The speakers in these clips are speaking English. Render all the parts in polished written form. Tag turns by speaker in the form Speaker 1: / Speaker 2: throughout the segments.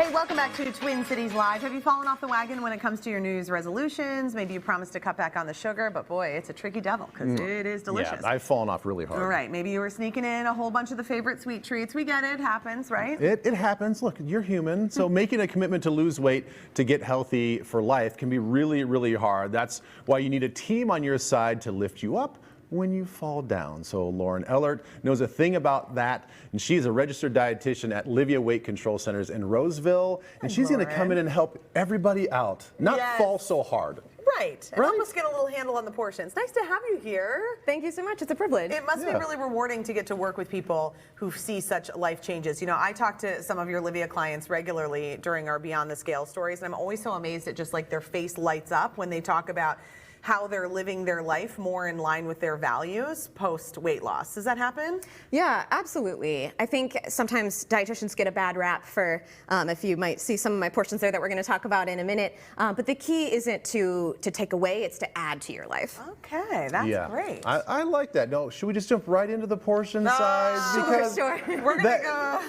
Speaker 1: Hey, welcome back to Twin Cities Live. Have you fallen off the wagon when it comes to your New Year's resolutions? Maybe you promised to cut back on the sugar, but boy, it's a tricky devil because it is delicious.
Speaker 2: Yeah, I've fallen off really hard.
Speaker 1: All right, maybe you were sneaking in a whole bunch of the favorite sweet treats. We get it, it happens, right?
Speaker 2: It happens. Look, you're human. So making a commitment to lose weight to get healthy for life can be really, really hard. That's why you need a team on your side to lift you up when you fall down. So Lauren Ellert knows a thing about that, and she's a registered dietitian at Livea Weight Control Centers in Roseville, and she's going to come in and help everybody out, not fall so hard.
Speaker 1: Right. And help us get a little handle on the portions. Nice to have you here.
Speaker 3: Thank you so much. It's a privilege.
Speaker 1: It must be really rewarding to get to work with people who see such life changes. You know, I talk to some of your Livea clients regularly during our Beyond the Scale stories, and I'm always so amazed at just like their face lights up when they talk about how they're living their life more in line with their values post weight loss. Does that happen?
Speaker 3: Yeah, absolutely. I think sometimes dietitians get a bad rap for, if you might see some of my portions there that we're going to talk about in a minute, but the key isn't to take away, it's to add to your life.
Speaker 1: Okay, that's great.
Speaker 2: I like that. No, should we just jump right into the portion size? Because
Speaker 3: sure.
Speaker 1: We're going to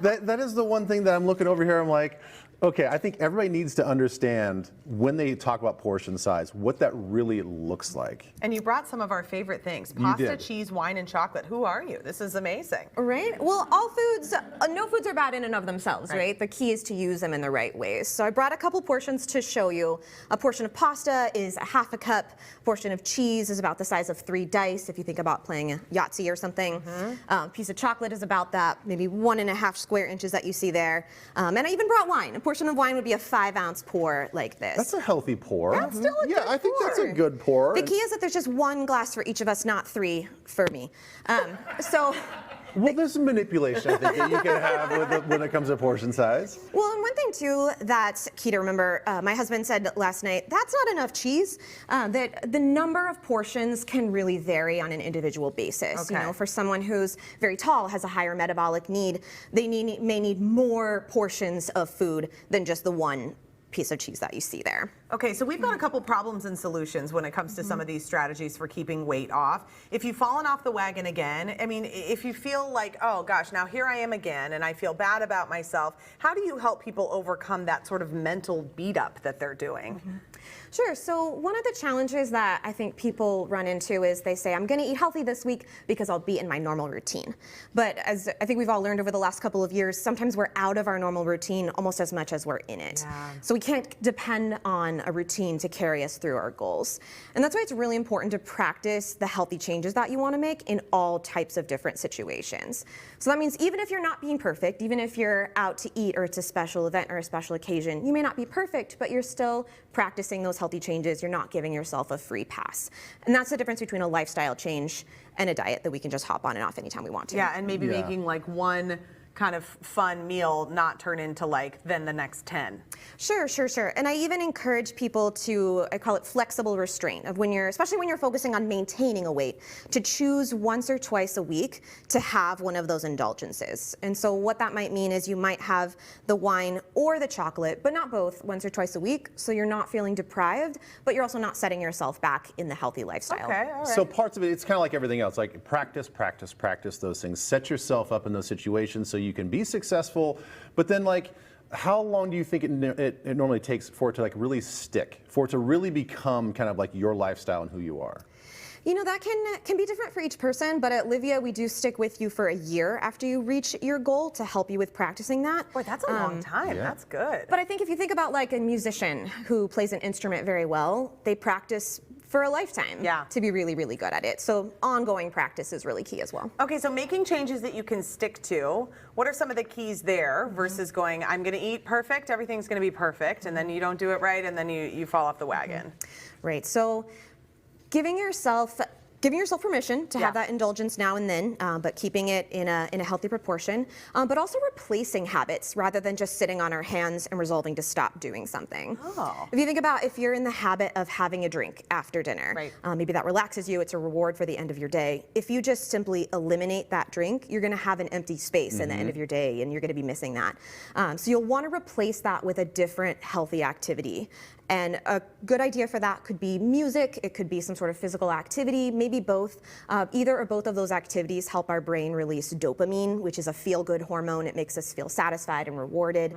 Speaker 1: go.
Speaker 2: That is the one thing that I'm looking over here, I'm like, okay, I think everybody needs to understand when they talk about portion size, what that really looks like.
Speaker 1: And you brought some of our favorite things, pasta, cheese, wine, and chocolate. Who are you? This is amazing.
Speaker 3: Right? Well, all foods, no foods are bad in and of themselves, right? The key is to use them in the right ways. So I brought a couple portions to show you. A portion of pasta is a half a cup. A portion of cheese is about the size of 3 dice, if you think about playing a Yahtzee or something. A piece of chocolate is about that, maybe 1.5 square inches that you see there. And I even brought wine. A portion of wine would be a 5-ounce pour like this.
Speaker 2: That's a healthy pour.
Speaker 1: That's still a good
Speaker 2: I think
Speaker 1: pour.
Speaker 2: that's a good pour.
Speaker 3: The key is that there's just 1 glass for each of us, not 3 for me.
Speaker 2: Well, there's some manipulation, I think, that you can have when it comes to portion size.
Speaker 3: Well, and one thing, too, that's key to remember, my husband said last night, that's not enough cheese, that the number of portions can really vary on an individual basis. You know, for someone who's very tall, has a higher metabolic need, they may need more portions of food than just the 1 piece of cheese that you see there.
Speaker 1: Okay, so we've got a couple problems and solutions when it comes to some of these strategies for keeping weight off. If you've fallen off the wagon again, I mean, if you feel like, oh gosh, now here I am again and I feel bad about myself, how do you help people overcome that sort of mental beat up that they're doing?
Speaker 3: Sure, so one of the challenges that I think people run into is they say, I'm gonna eat healthy this week because I'll be in my normal routine. But as I think we've all learned over the last couple of years, sometimes we're out of our normal routine almost as much as we're in it. So we can't depend on a routine to carry us through our goals. And that's why it's really important to practice the healthy changes that you want to make in all types of different situations. So that means even if you're not being perfect, even if you're out to eat or it's a special event or a special occasion, you may not be perfect, but you're still practicing those healthy changes. You're not giving yourself a free pass. And that's the difference between a lifestyle change and a diet that we can just hop on and off anytime we want to.
Speaker 1: Yeah, and maybe making like one kind of fun meal not turn into like then the next 10.
Speaker 3: Sure. And I even encourage people to, I call it flexible restraint, of when you're, especially when you're focusing on maintaining a weight, to choose once or twice a week to have one of those indulgences. And so what that might mean is you might have the wine or the chocolate, but not both, once or twice a week, so you're not feeling deprived, but you're also not setting yourself back in the healthy lifestyle.
Speaker 1: Okay, all right.
Speaker 2: So parts of it, it's kind of like everything else, like practice those things. Set yourself up in those situations so you can be successful, but then like, how long do you think it normally takes for it to like really stick, for it to really become kind of like your lifestyle and who you are?
Speaker 3: You know, that can be different for each person, but at Livea, we do stick with you for a year after you reach your goal to help you with practicing that.
Speaker 1: Boy, that's a long time. That's good.
Speaker 3: But I think if you think about like a musician who plays an instrument very well, they practice for a lifetime to be really, really good at it. So ongoing practice is really key as well.
Speaker 1: Okay, so making changes that you can stick to, what are some of the keys there versus going, I'm gonna eat perfect, everything's gonna be perfect, and then you don't do it right, and then you fall off the wagon?
Speaker 3: Right, so giving yourself permission to have that indulgence now and then, but keeping it in a healthy proportion, but also replacing habits rather than just sitting on our hands and resolving to stop doing something. If you think about if you're in the habit of having a drink after dinner, maybe that relaxes you, it's a reward for the end of your day. If you just simply eliminate that drink, you're gonna have an empty space in the end of your day and you're gonna be missing that. So you'll wanna replace that with a different healthy activity. And a good idea for that could be music, it could be some sort of physical activity, maybe maybe both. Either or both of those activities help our brain release dopamine, which is a feel-good hormone. It makes us feel satisfied and rewarded.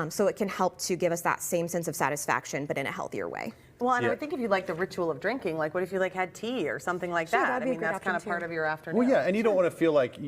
Speaker 3: So it can help to give us that same sense of satisfaction, but in a healthier way.
Speaker 1: Well, and I would think if you like the ritual of drinking, like what if you like had tea or something like
Speaker 3: Sure,
Speaker 1: that?
Speaker 3: that'd
Speaker 1: I
Speaker 3: be a
Speaker 1: mean,
Speaker 3: great
Speaker 1: that's kind of
Speaker 3: option,
Speaker 1: part
Speaker 3: too.
Speaker 1: of your afternoon.
Speaker 2: Well, yeah, and you don't want to feel like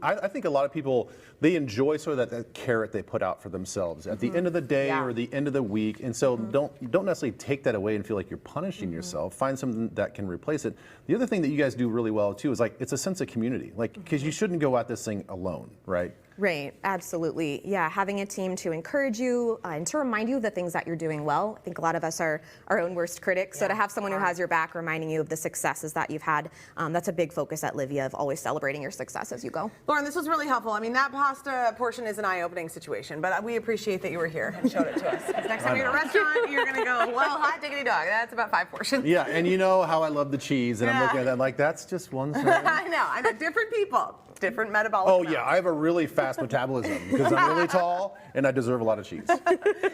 Speaker 2: I think a lot of people, they enjoy sort of that carrot they put out for themselves at the end of the day
Speaker 1: Yeah.
Speaker 2: or the end of the week, and so don't necessarily take that away and feel like you're punishing yourself. Find something that can replace it. The other thing that you guys do really well too is like it's a sense of community, like because you shouldn't go at this thing alone, right?
Speaker 3: Right, absolutely. Yeah, having a team to encourage you and to remind you of the things that you're doing well. I think a lot of us are our own worst critics, so to have someone who has your back reminding you of the successes that you've had, that's a big focus at Livea, of always celebrating your success as you go.
Speaker 1: Lauren, this was really helpful. I mean, that pasta portion is an eye-opening situation, but we appreciate that you were here and showed it to us. 'Cause next time you're at a restaurant, you're going to go, well, hot diggity dog. That's about 5 portions.
Speaker 2: Yeah, and you know how I love the cheese, and I'm looking at that like that's just one serving.
Speaker 1: I know. Different people, different metabolic
Speaker 2: Oh
Speaker 1: amounts.
Speaker 2: yeah, I have a really fast metabolism because I'm really tall and I deserve a lot of cheese.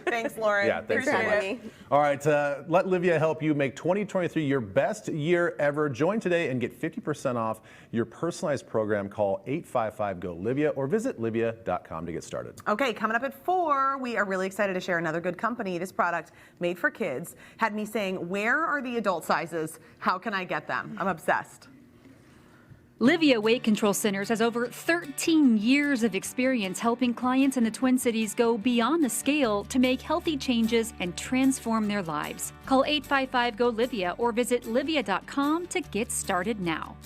Speaker 1: Thanks, Lauren.
Speaker 2: Yeah, thanks so
Speaker 1: Appreciate
Speaker 2: much.
Speaker 1: it.
Speaker 2: All right, let Livea help you make 2023 your best year ever. Join today and get 50% off your personalized program. Call 855-GO-LIVEA or visit livea.com to get started.
Speaker 1: Okay, coming up at 4, we are really excited to share another good company. This product, made for kids, had me saying, where are the adult sizes? How can I get them? I'm obsessed.
Speaker 4: Livea Weight Control Centers has over 13 years of experience helping clients in the Twin Cities go beyond the scale to make healthy changes and transform their lives. Call 855-GO-LIVEA or visit livea.com to get started now.